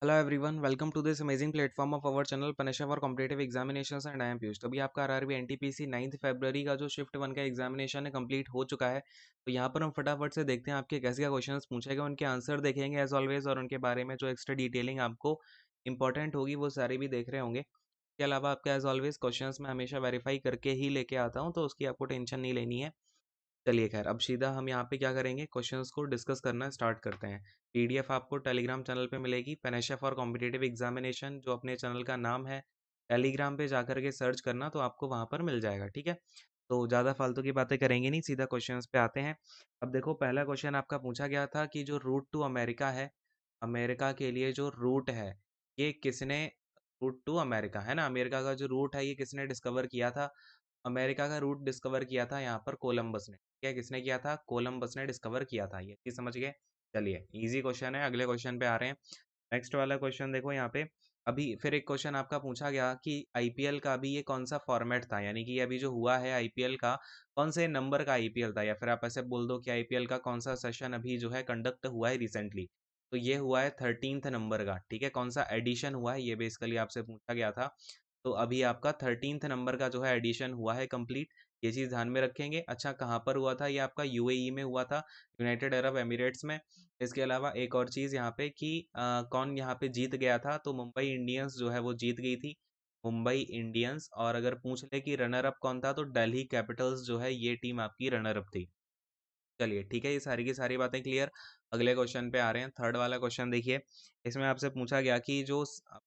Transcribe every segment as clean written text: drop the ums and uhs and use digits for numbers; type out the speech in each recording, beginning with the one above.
Hello everyone, welcome to this amazing platform of our channel पनेशा for competitive examinations and I am Piyush. तो अभी आपका RRB NTPC 9 फरवरी का जो शिफ्ट 1 का एग्जामिनेशन है कंप्लीट हो चुका है। तो यहाँ पर हम फटाफट से देखते हैं आपके कैसे क्या क्वेश्चंस पूछे गए, उनके आंसर देखेंगे एज ऑलवेज, और उनके बारे में जो एक्स्ट्रा डिटेलिंग आपको इंपॉर्टेंट होगी वो सारी भी देख रहे होंगे। इसके अलावा आपका एज ऑलवेज क्वेश्चंस मैं हमेशा वेरीफाई करके ही लेके आता हूँ, तो उसकी आपको टेंशन नहीं लेनी है। चलिए खैर, अब सीधा हम यहाँ पे क्या करेंगे, क्वेश्चंस को डिस्कस करना स्टार्ट करते हैं। पीडीएफ आपको टेलीग्राम चैनल पे मिलेगी, पेनेशा फॉर कॉम्पिटिटिव एग्जामिनेशन जो अपने चैनल का नाम है। टेलीग्राम पे जाकर के सर्च करना तो आपको वहाँ पर मिल जाएगा, ठीक है। तो ज़्यादा फालतू की बातें करेंगे नहीं, सीधा क्वेश्चंस पे आते हैं। अब देखो, पहला क्वेश्चन आपका पूछा गया था कि जो रूट टू अमेरिका है, अमेरिका के लिए जो रूट है, ये किसने, रूट टू अमेरिका है ना, अमेरिका का जो रूट है ये किसने डिस्कवर किया था। अमेरिका का रूट डिस्कवर किया था यहाँ पर कोलंबस ने। क्या किसने किया था? कोलंबस ने डिस्कवर किया था। ये चीज समझ गए। चलिए, इजी क्वेश्चन है। अगले क्वेश्चन पे आ रहे हैं। नेक्स्ट वाला क्वेश्चन देखो यहाँ पे। अभी फिर एक क्वेश्चन आपका पूछा गया कि आईपीएल का अभी ये कौन सा फॉर्मेट था, यानी कि अभी जो हुआ है आईपीएल का, कौन से नंबर का आईपीएल था, या फिर आप ऐसे बोल दो कि आईपीएल का कौन सा सेशन अभी जो है कंडक्ट हुआ है रिसेंटली। तो ये हुआ है 13th नंबर का, ठीक है। कौन सा एडिशन हुआ है ये बेसिकली आपसे पूछा गया था। तो अभी आपका 13th नंबर का जो है एडिशन हुआ है कंप्लीट। ये चीज़ ध्यान में रखेंगे। अच्छा, कहाँ पर हुआ था? ये आपका यूएई में हुआ था, यूनाइटेड अरब एमिरेट्स में। इसके अलावा एक और चीज़ यहाँ पे कि कौन यहाँ पे जीत गया था, तो मुंबई इंडियंस जो है वो जीत गई थी, मुंबई इंडियंस। और अगर पूछ ले कि रनर अप कौन था, तो दिल्ली कैपिटल्स जो है ये टीम आपकी रनर अप थी। चलिए ठीक है, ये सारी की सारी बातें क्लियर। अगले क्वेश्चन पे आ रहे हैं। थर्ड वाला क्वेश्चन देखिए। इसमें आपसे पूछा गया कि जो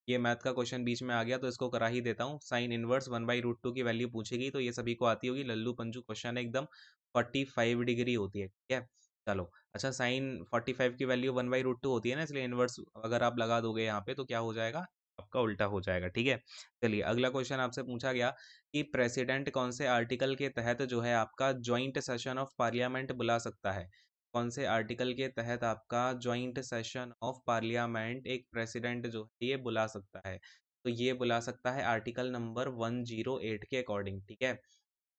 ये मैथ का क्वेश्चन बीच में आ गया तो इसको करा ही देता हूँ। साइन इनवर्स 1/√2 की वैल्यू पूछेगी, तो ये सभी को आती होगी, लल्लू पंजू क्वेश्चन है एकदम। 45 डिग्री होती है, ठीक है। चलो अच्छा, साइन 45 की वैल्यू 1/√2 होती है ना, इसलिए इनवर्स अगर आप लगा दोगे यहाँ पे तो क्या हो जाएगा, आपका उल्टा हो जाएगा, ठीक है। चलिए, अगला क्वेश्चन आपसे पूछा गया कि प्रेसिडेंट कौन से आर्टिकल के तहत जो है आपका ज्वाइंट सेशन ऑफ पार्लियामेंट बुला सकता है। कौन से आर्टिकल के तहत आपका ज्वाइंट सेशन ऑफ पार्लियामेंट एक प्रेसिडेंट जो है ये बुला सकता है। तो ये बुला सकता है आर्टिकल नंबर 108 के अकॉर्डिंग, ठीक है।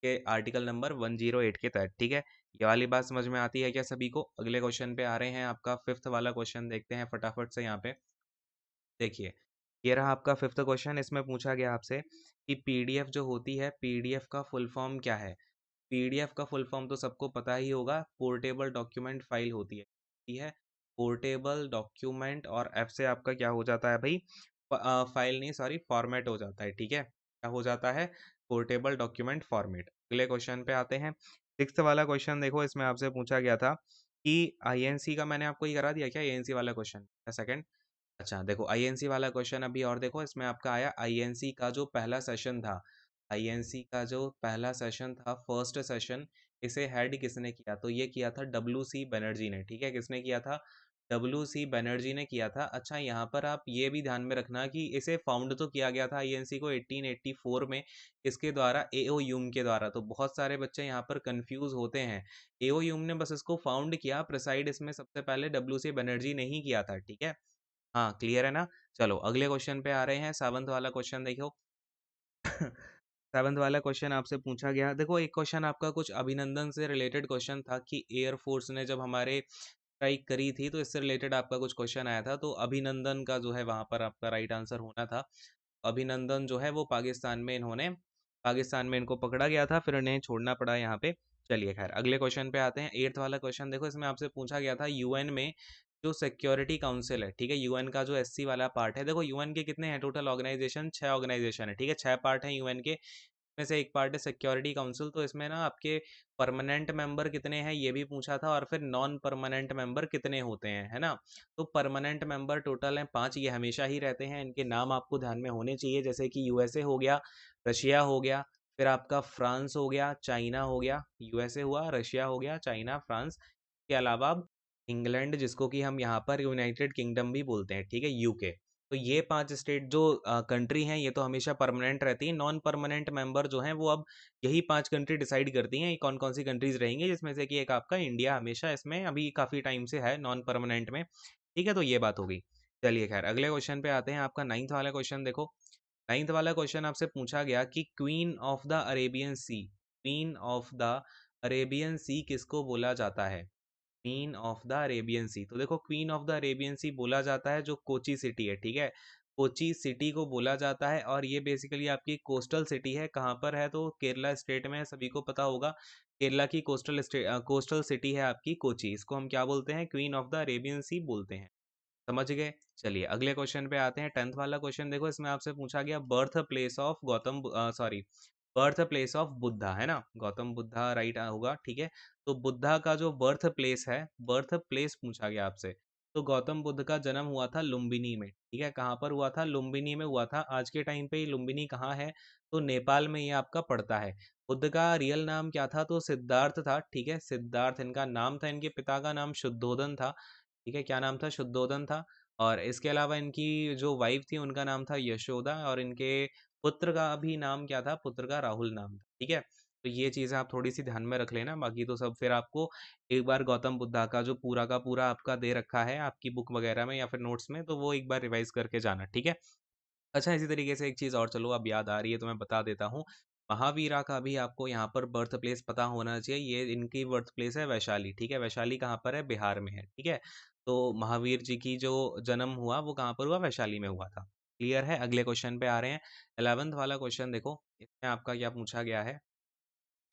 के आर्टिकल नंबर 108 के तहत, ठीक है। ये वाली बात समझ में आती है क्या सभी को? अगले क्वेश्चन पे आ रहे हैं। आपका फिफ्थ वाला क्वेश्चन देखते हैं फटाफट से यहाँ पे। देखिए, ये रहा आपका फिफ्थ क्वेश्चन। इसमें पूछा गया आपसे कि पीडीएफ जो होती है, पीडीएफ का फुल फॉर्म क्या है। पीडीएफ का फुल फॉर्म तो सबको पता ही होगा, पोर्टेबल डॉक्यूमेंट फाइल होती है, ठीक है। पोर्टेबल डॉक्यूमेंट, और एफ से आपका क्या हो जाता है भाई, फाइल नहीं, सॉरी, फॉर्मेट हो जाता है, ठीक है। क्या हो जाता है? Portable document format. अगले क्वेश्चन पे आते हैं। सिक्स्थ वाला क्वेश्चन देखो, इसमें आपसे पूछा गया था कि आईएनसी का, मैंने आपको ये करा दिया क्या आईएनसी वाला क्वेश्चन? सेकंड। अच्छा देखो, आईएनसी वाला क्वेश्चन अभी और देखो, इसमें आपका आया आईएनसी का जो पहला सेशन था, आईएनसी का जो पहला सेशन था, फर्स्ट सेशन, इसे हेड किसने किया? तो ये किया था डब्ल्यू सी बनर्जी ने, ठीक है। किसने किया था? डब्ल्यू सी बनर्जी ने किया था। अच्छा, यहाँ पर आप ये भी ध्यान में रखना कि इसे फाउंड तो किया गया था आईएनसी को 1884 में, इसके द्वारा, एओ यूम के द्वारा। तो बहुत सारे बच्चे यहाँ पर कंफ्यूज होते हैं। एओ यूम ने बस इसको फाउंड किया, प्रिसाइड इसमें सबसे पहले डब्ल्यू सी बनर्जी ने ही किया था, ठीक है। हाँ, क्लियर है ना? चलो अगले क्वेश्चन पे आ रहे हैं। सेवंथ वाला क्वेश्चन देखो। सेवंथ वाला क्वेश्चन आपसे पूछा गया, देखो एक क्वेश्चन आपका कुछ अभिनंदन से रिलेटेड क्वेश्चन था कि एयरफोर्स ने जब हमारे स्ट्राइक करी थी, तो इससे रिलेटेड आपका कुछ क्वेश्चन आया था। तो अभिनंदन का जो है वहां पर आपका राइट आंसर होना था। अभिनंदन जो है वो पाकिस्तान में इनको पकड़ा गया था, फिर इन्हें छोड़ना पड़ा यहाँ पे। चलिए खैर, अगले क्वेश्चन पे आते हैं। एट्थ वाला क्वेश्चन देखो, इसमें आपसे पूछा गया था यूएन में जो सिक्योरिटी काउंसिल है, ठीक है, यूएन का जो एससी वाला पार्ट है। देखो यूएन के कितने हैं टोटल ऑर्गेनाइजेशन? 6 ऑर्गेनाइजेशन है, ठीक है। 6 पार्ट हैं यूएन के, में से एक पार्ट है सिक्योरिटी काउंसिल। तो इसमें ना आपके परमानेंट मेंबर कितने हैं ये भी पूछा था, और फिर नॉन परमानेंट मेंबर कितने होते हैं, है ना। तो परमानेंट मेंबर टोटल हैं 5, ये हमेशा ही रहते हैं, इनके नाम आपको ध्यान में होने चाहिए, जैसे कि यूएसए हो गया, रशिया हो गया, फिर आपका फ्रांस हो गया, चाइना हो गया। यूएसए हुआ, रशिया हो गया, चाइना, फ्रांस। के अलावा इंग्लैंड, जिसको कि हम यहाँ पर यूनाइटेड किंगडम भी बोलते हैं, ठीक है, यूके। तो ये 5 स्टेट जो कंट्री हैं, ये तो हमेशा परमानेंट रहती हैं। नॉन परमानेंट मेंबर जो हैं वो अब यही 5 कंट्री डिसाइड करती हैं कौन कौन सी कंट्रीज रहेंगी, जिसमें से कि एक आपका इंडिया हमेशा इसमें अभी काफ़ी टाइम से है नॉन परमानेंट में, ठीक है। तो ये बात हो गई। चलिए खैर, अगले क्वेश्चन पे आते हैं। आपका नाइन्थ वाला क्वेश्चन देखो। नाइन्थ वाला क्वेश्चन आपसे पूछा गया कि queen of the Arabian sea, queen of the Arabian sea किसको बोला जाता है। Queen of the Arabian sea. तो देखो queen of the Arabian sea बोला जाता है जो कोची सिटी है, ठीक है? कोची सिटी को बोला जाता है और ये बेसिकली आपकी कोस्टल सिटी है। कहाँ पर है? तो केरला स्टेट में है, सभी को पता होगा। केरला की कोस्टल सिटी है आपकी कोची। इसको हम क्या बोलते हैं? क्वीन ऑफ द अरेबियन सी बोलते हैं। समझ गए? चलिए अगले क्वेश्चन पे आते हैं। 10th वाला क्वेश्चन देखो, इसमें आपसे पूछा गया birth place of birth place of Buddha, है ना? गौतम बुद्धा राइट होगा, ठीक है? तो बुद्धा का जो बर्थ प्लेस है, बर्थ प्लेस पूछा गया आपसे। तो गौतम बुद्ध का जन्म हुआ था लुम्बिनी में, ठीक है? कहाँ पर हुआ था? लुम्बिनी में हुआ था। आज के टाइम पे ये लुम्बिनी कहाँ है? तो नेपाल में ये आपका पड़ता है। बुद्ध का रियल नाम क्या था? तो सिद्धार्थ था, ठीक है? सिद्धार्थ इनका नाम था। इनके पिता का नाम शुद्धोदन था, ठीक है? क्या नाम था? शुद्धोदन था। और इसके अलावा इनकी जो वाइफ थी उनका नाम था यशोदा, और इनके पुत्र का भी नाम क्या था? पुत्र का राहुल नाम था, ठीक है? तो ये चीज़ें आप थोड़ी-सी ध्यान में रख लेना, बाकी तो सब फिर आपको एक बार गौतम बुद्धा का जो पूरा का पूरा आपका दे रखा है आपकी बुक वगैरह में या फिर नोट्स में, तो वो एक बार रिवाइज़ करके जाना, ठीक है? अच्छा, इसी तरीके से एक चीज़ और चलो अब याद आ रही है तो मैं बता देता हूँ। महावीरा का भी आपको यहाँ पर बर्थ प्लेस पता होना चाहिए। ये इनकी बर्थ प्लेस है वैशाली, ठीक है? वैशाली कहाँ पर है? बिहार में है, ठीक है? तो महावीर जी की जो जन्म हुआ वो कहाँ पर हुआ? वैशाली में हुआ था। क्लियर है? अगले क्वेश्चन पे आ रहे हैं। 11th वाला क्वेश्चन देखो, इसमें आपका क्या पूछा गया है?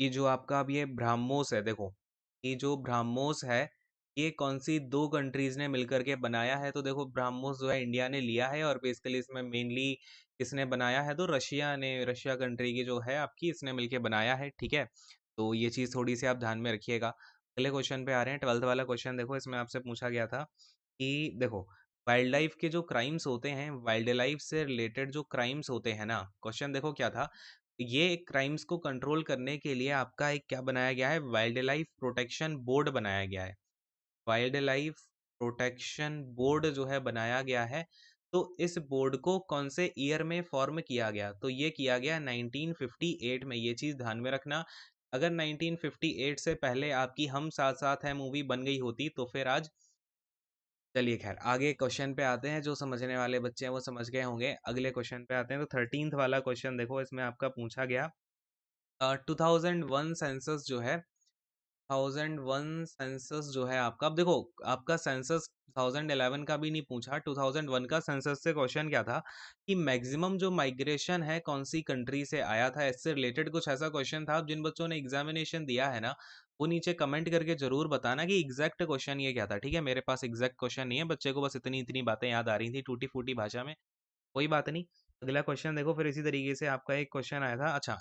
कि जो आपका अब ये ब्रह्मोस है देखो, ये जो ब्रह्मोस है, ये कौन-सी 2 कंट्रीज़ ने मिलकर के बनाया है? तो देखो ब्रह्मोस जो है इंडिया ने लिया है और बेसिकली इसमें मेनली किसने बनाया है? तो रशिया ने, रशिया कंट्री की जो है आपकी इसने मिलके बनाया है, ठीक है? तो ये चीज़ थोड़ी-सी आप ध्यान में रखिएगा। अगले क्वेश्चन पे आ रहे हैं, 12th वाला क्वेश्चन देखो, इसमें आपसे पूछा गया था कि देखो वाइल्ड लाइफ के जो क्राइम्स होते हैं, वाइल्ड लाइफ से रिलेटेड जो क्राइम्स होते हैं ना, क्वेश्चन देखो क्या था? ये क्राइम्स को कंट्रोल करने के लिए आपका एक क्या बनाया गया है? वाइल्ड लाइफ प्रोटेक्शन बोर्ड बनाया गया है। वाइल्ड लाइफ प्रोटेक्शन बोर्ड जो है बनाया गया है। तो इस बोर्ड को कौन से ईयर में फॉर्म किया गया? तो ये किया गया 1958 में। ये चीज़ ध्यान में रखना। अगर 1958 से पहले आपकी हम साथ-साथ हैं मूवी बन गई होती तो फिर आज, चलिए ख़ैर आगे क्वेश्चन पे आते हैं। जो समझने वाले बच्चे हैं वो समझ गए होंगे। अगले क्वेश्चन पे आते हैं। तो 13th वाला क्वेश्चन देखो, इसमें आपका पूछा गया 2001 सेंसस जो है, 1001 सेंसस जो है आपका, अब देखो आपका सेंसस 2011 का भी नहीं पूछा, 2001 का सेंसस से क्वेश्चन क्या था कि मैक्सिमम जो माइग्रेशन है कौन सी कंट्री से आया था, इससे रिलेटेड कुछ ऐसा क्वेश्चन था। अब जिन बच्चों ने एग्जामिनेशन दिया है ना, वो नीचे कमेंट करके जरूर बताना कि एग्जैक्ट क्वेश्चन ये क्या था, ठीक है? मेरे पास एग्जैक्ट क्वेश्चन नहीं है, बच्चे को बस इतनी इतनी बातें याद आ रही थी टूटी फूटी भाषा में, कोई बात नहीं। अगला क्वेश्चन देखो, फिर इसी तरीके से आपका एक क्वेश्चन आया था। अच्छा,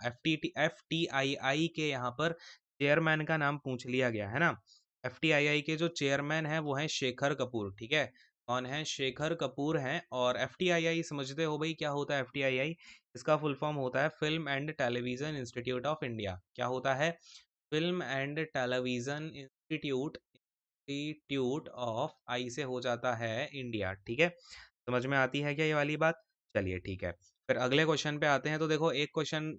एफटीआईआई के यहाँ पर चेयरमैन का नाम पूछ लिया गया है ना। एफटीआईआई के जो चेयरमैन है वो है शेखर कपूर, ठीक है? कौन है? शेखर कपूर हैं। और एफटीआईआई समझते हो भाई क्या होता है एफटीआईआई? इसका फुल फॉर्म होता है film and television institute of India. क्या होता है? Film and television institute of, I से हो जाता है इंडिया, ठीक है? समझ में आती है क्या ये वाली बात? चलिए ठीक है। फिर अगले क्वेश्चन पे आते हैं। तो देखो एक क्वेश्चन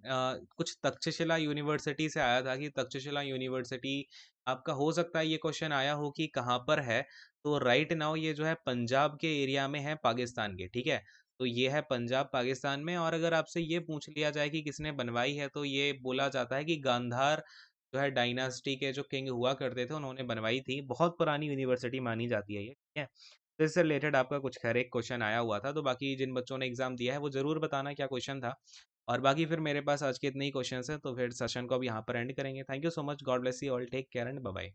कुछ तक्षशिला यूनिवर्सिटी से आया था कि तक्षशिला यूनिवर्सिटी आपका, हो सकता है ये क्वेश्चन आया हो कि कहाँ पर है। तो राइट नाउ ये जो है पंजाब के एरिया में है, पाकिस्तान के, ठीक है? तो ये है पंजाब पाकिस्तान में। और अगर आपसे ये पूछ लिया जाए कि किसने बनवाई है, तो ये बोला जाता है कि गांधार जो है डायनास्टी के जो किंग हुआ करते थे उन्होंने बनवाई थी। बहुत पुरानी यूनिवर्सिटी मानी जाती है ये, ठीक है? तो इससे रिलेटेड आपका कुछ खैर एक क्वेश्चन आया हुआ था। तो बाकी जिन बच्चों ने एग्जाम दिया है वो ज़रूर बताना क्या क्वेश्चन था। और बाकी फिर मेरे पास आज के इतने ही क्वेश्चंस हैं, तो फिर सेशन को अब यहाँ पर एंड करेंगे। Thank you so much, God bless you all, take care and bye bye.